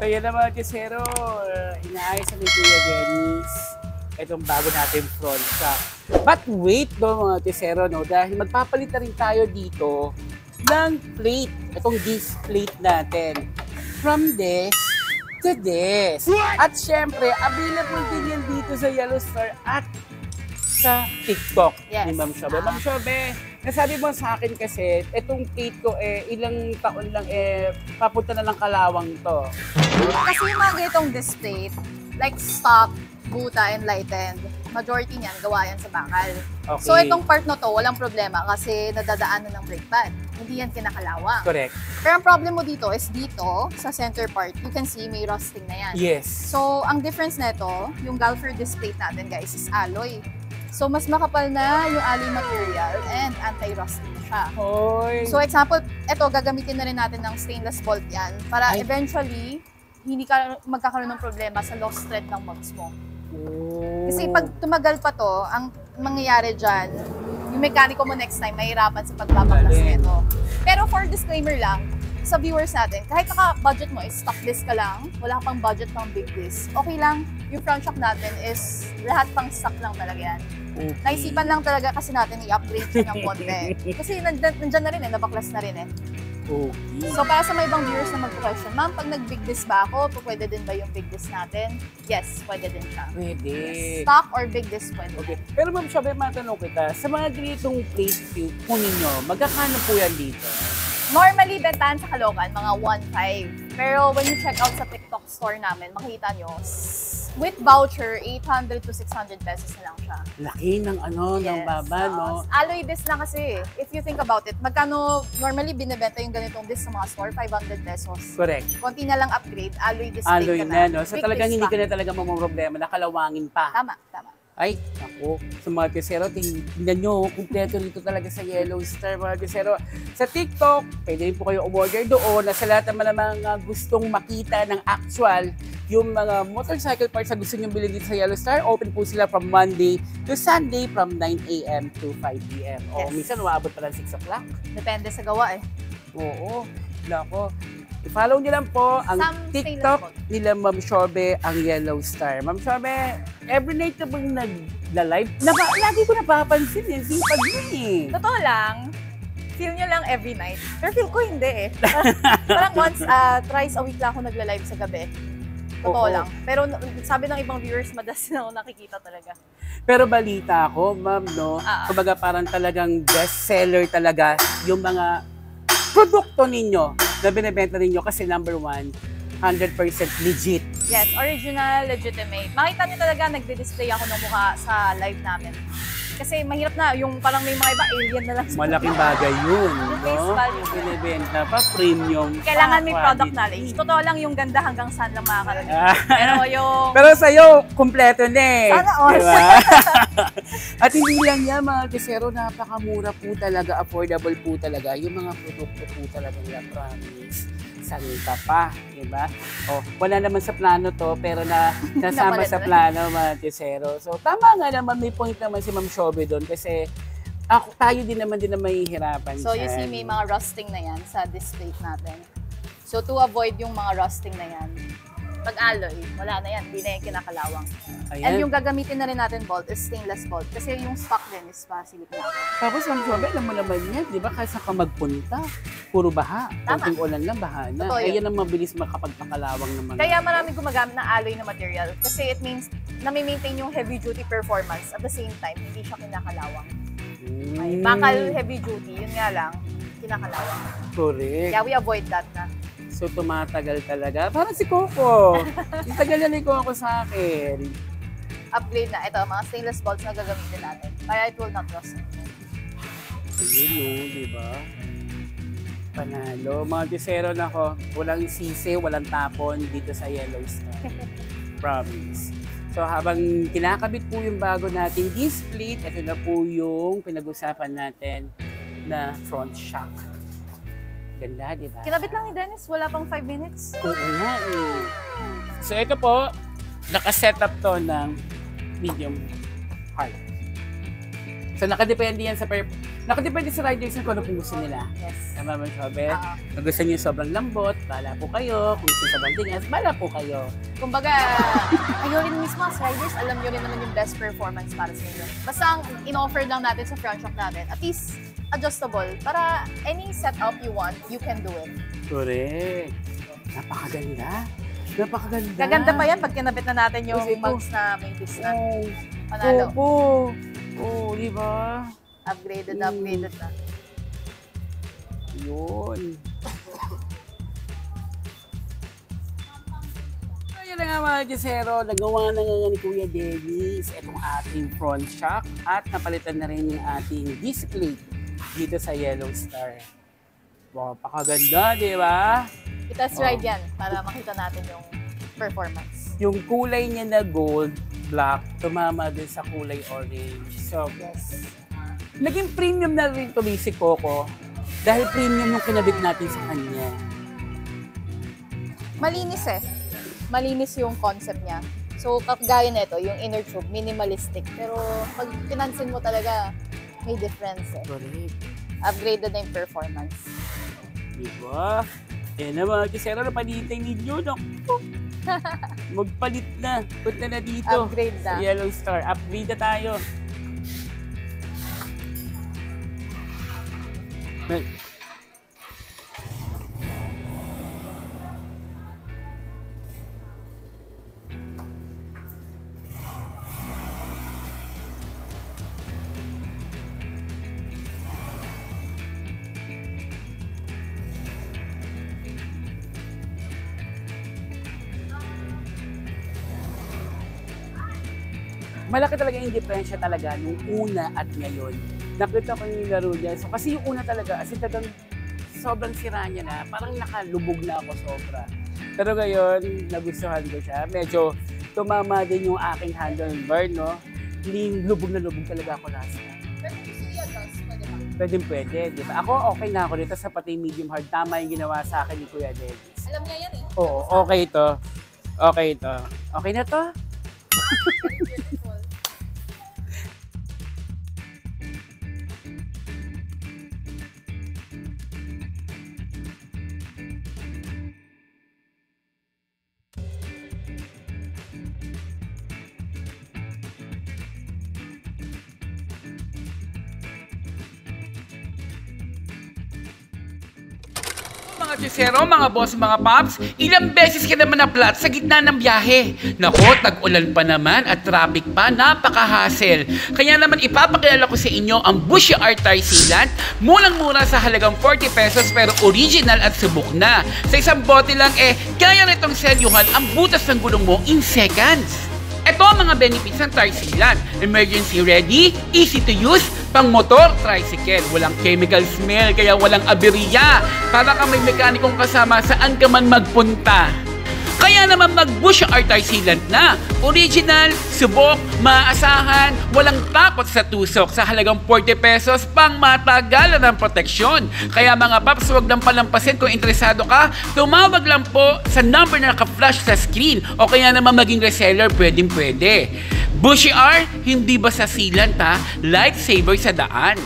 So yan naman, Kisero, inaayos ni Kuya Dennis itong bago natin front shock. But wait no mga Kisero, no, dahil magpapalit na rin tayo dito ng plate, itong disc plate natin. From this to this. At syempre, available din yan dito sa Yellow Star at sa TikTok ni Ma'am Shobe. Ma'am Shobe, nasabi mo sa akin kasi, itong plate ko ilang taon lang papunta na ng Kalawang to. Kasi yung mga ganitong display, like stock, buta, and lightened, majority niyan gawa yan sa bakal. Okay. So itong part na to, walang problema kasi nadadaanan ng brake pad. Hindi yan kinakalawang. Correct. Pero ang problem mo dito is dito, sa center part, you can see may rusting na yan. Yes. So ang difference nito, yung Galfer disc plate natin guys is alloy. So mas makapal na yung alloy material and anti-rusting siya. Hoy. So example, ito gagamitin na rin natin ng stainless bolt yan para eventually hindi ka magkakaroon ng problema sa lost thread ng mugs mo. Kasi pag tumagal pa to, ang mangyayari dyan, yung mekaniko mo next time, mahirapan sa pagbabaklas nito. Pero for disclaimer lang, sa viewers natin, kahit naka-budget mo is stock disc ka lang, wala ka pang budget pang big disc, okay lang, yung front shock natin is lahat pang stock lang talaga yan. Okay. Naisipan lang talaga kasi natin i-upgrade siya ng konti. Kasi nandyan na rin nabaklas na rin Okay. So para sa may ibang viewers na mag-question, ma'am, pag nag-big disc ba ako, pwede din ba yung big disc natin? Yes, pwede din siya. Pwede. Yes. Stock or big disc pwede. Okay. Pero Ma'am Shobe, matanong kita, sa mga ganitong plate po ninyo, magkakano po yan dito? Normally, bentahan sa Caloocan, mga 1.5. Pero when you check out sa TikTok store namin, makikita nyo, with voucher, 800 to 600 pesos na lang siya. Laki ng ng baba, no? Alloy disc na kasi. If you think about it, magkano normally binibenta yung ganitong disc sa mga store? 500 pesos. Correct. Konti na lang upgrade, alloy disc Alloy ka na. no? So talagang hindi ka na talaga mamroblema, nakalawangin pa. Tama, tama. Ay, ako, sa mga Kisero, tingnan nyo, kumpleto rito talaga sa Yellow Star, mga Kisero. Sa TikTok, pwede rin po kayo umorder doon na sa lahat naman ng mga gustong makita ng actual, yung mga motorcycle parts na gusto nyo bilhin dito sa Yellow Star, open po sila from Monday to Sunday from 9 a.m. to 5 p.m. O minsan, umaabot pa lang 6 o'clock. Depende sa gawa Oo, nako. I-follow nyo lang po ang TikTok nila Ma'am Shobe, ang Yellow Star. Ma'am Shobe, every night na bang nag-live? Lagi ko napapansin sipag mo Totoo lang, feel nyo lang every night. Pero feel ko hindi Parang once, thrice a week lang ako nagla-live sa gabi. Totoo lang. Pero sabi ng ibang viewers, madalas na ako nakikita talaga. Pero balita ko, ma'am, no? Kumbaga parang talagang best-seller talaga yung mga produkto ninyo na binibenta ninyo kasi number one, 100% legit. Yes, original, legitimate. Makita niyo talaga nagdi-display ako ng mukha sa live namin. Kasi mahirap na, yung parang may mga iba alien na lang. Malaking bagay yun, Yung no? face value. Yung binibenta pa, premium. Kailangan may product knowledge. Totoo lang yung ganda hanggang saan lang makakarating. Pero yung... Pero sa'yo, kumpleto na Sana all. Diba? At hindi lang yan, mga Kisero, napakamura po talaga, affordable po talaga. Yung mga produkto po talaga nila, promise. Salita pa, diba? O, wala naman sa plano to, pero nasama sa plano, mga Kisero. So, tama nga naman, may point naman si Ma'am Shobe doon kasi tayo din naman na mahihirapan. So, you see, may mga rusting na yan sa display natin. So, to avoid yung mga rusting na yan, pag-alloy, wala na yan, hindi na yan kinakalawang. Ayan. And yung gagamitin na rin natin bolt is stainless bolt kasi yung stock din is silicone natin. Tapos Ma'am Shobe, alam mo naman yan, di ba? Kasi ka magpunta, puro baha. Konting ulan lang, baha na. Ayan ang mabilis makapagpakalawang naman. Kaya maraming gumagamit ng alloy na material kasi it means na may maintain yung heavy duty performance at the same time, hindi siya kinakalawang. Ay, bakal heavy duty, yun nga lang, kinakalawang. Correct. Kaya we avoid that na. So, tumatagal talaga. Parang si Coco. Yung tagal na ni Coco sa akin. Upgrade na. Ito, mga stainless bolts na gagamitin natin. Para it will not rust. Ayun, di ba? Panalo. Mga Kisero na ko, walang sisi, walang tapon dito sa Yellow Star. Promise. So, habang kinakabit po yung bago natin display, ito na po yung pinag-usapan natin na front shock. Ganda, di ba? Kinabit lang ni Dennis, wala pang 5 minutes. Oo nga eh. So ito po, naka-setup to ng medium hard. So nakadepende yan sa Nakadepende sa riders kung ano kung gusto nila. Yes. Tama ba, Sobe? Oo. Kung gusto niyo sobrang lambot, bala po kayo. Kung gusto sobrang tingas, bala po kayo. Kumbaga, kayo rin mismo as riders, alam nyo rin naman yung best performance para sa inyo. Basta ang in-offer lang natin sa front shock natin, at least adjustable. Para any setup you want, you can do it. Correct. Napakaganda. Napakaganda. Gaganda pa yan pag kinabit na natin yung Kasi ito- mugs na may disc na. Oh, Panalo. Oo, di ba? Upgraded Mm. na. Yun. Ayan na nga mga Gisero, nagawa na nga ni Kuya Dennis itong ating front shock at napalitan na rin yung ating disc plate dito sa Yellow Star. Wow, pakaganda, di ba? I-test ride yan para makita natin yung performance. Yung kulay niya na gold, black, tumama din sa kulay orange. So, Yes. naging premium na rin tuloy si Coco dahil premium yung kinabit natin sa kanya. Malinis eh. Malinis yung concept niya. So, gaya nito, yung inner tube, minimalistic. Pero pag pinansin mo talaga, may difference eh. Correct. Upgraded na yung performance. Diba? Eh na mga Gisero, napalitay ninyo. Magpalit na. Punta na dito. Upgrade na. Sa Yellow Star. Upgrade na tayo. Malaki talaga yung diferensya talaga nung una at ngayon. Nakita ko yung laro niya. So, kasi yung una talaga, as in talagang sobrang sira niya na. Parang nakalubog na ako sobra. Pero ngayon, nagustuhan ko siya. Medyo tumama din yung aking handlebar, no? Hindi lubog na lubog talaga ako last time. Pero gusto i-adjust, pwede ba? Pwede, di ba? Ako okay na ako dito sa pati medium hard. Tama yung ginawa sa akin ni Kuya Dennis. Alam niya yan eh. Oo, okay ito. Okay ito. Okay na to? Beautiful. Mga Gisero, mga boss, mga paps, ilang beses ka naman na-flat sa gitna ng biyahe. Nako, tag-ulan pa naman at traffic pa, napaka-hassle. Kaya naman ipapakilala ko sa inyo ang Bushy Art Tire Sealant. Murang-mura sa halagang 40 pesos pero original at subok na. Sa isang bote lang kaya nitong selyuhan ang butas ng gulong mo in seconds. Ito ang mga benefits ng tire sealant. Emergency ready, easy to use, pang motor, tricycle. Walang chemical smell, kaya walang aberya. Para ka may mekanikong kasama saan ka man magpunta. Kaya naman mag-Bushy Art Tire Sealant na. Original, subok, maaasahan, walang takot sa tusok sa halagang 40 pesos pang matagalan ng proteksyon. Kaya mga paps, huwag lang palampasin kung interesado ka. Tumawag lang po sa number na naka-flash sa screen o kaya naman maging reseller, pwedeng-pwede. Bushy Art, hindi basta sealant ha, lifesaver sa daan.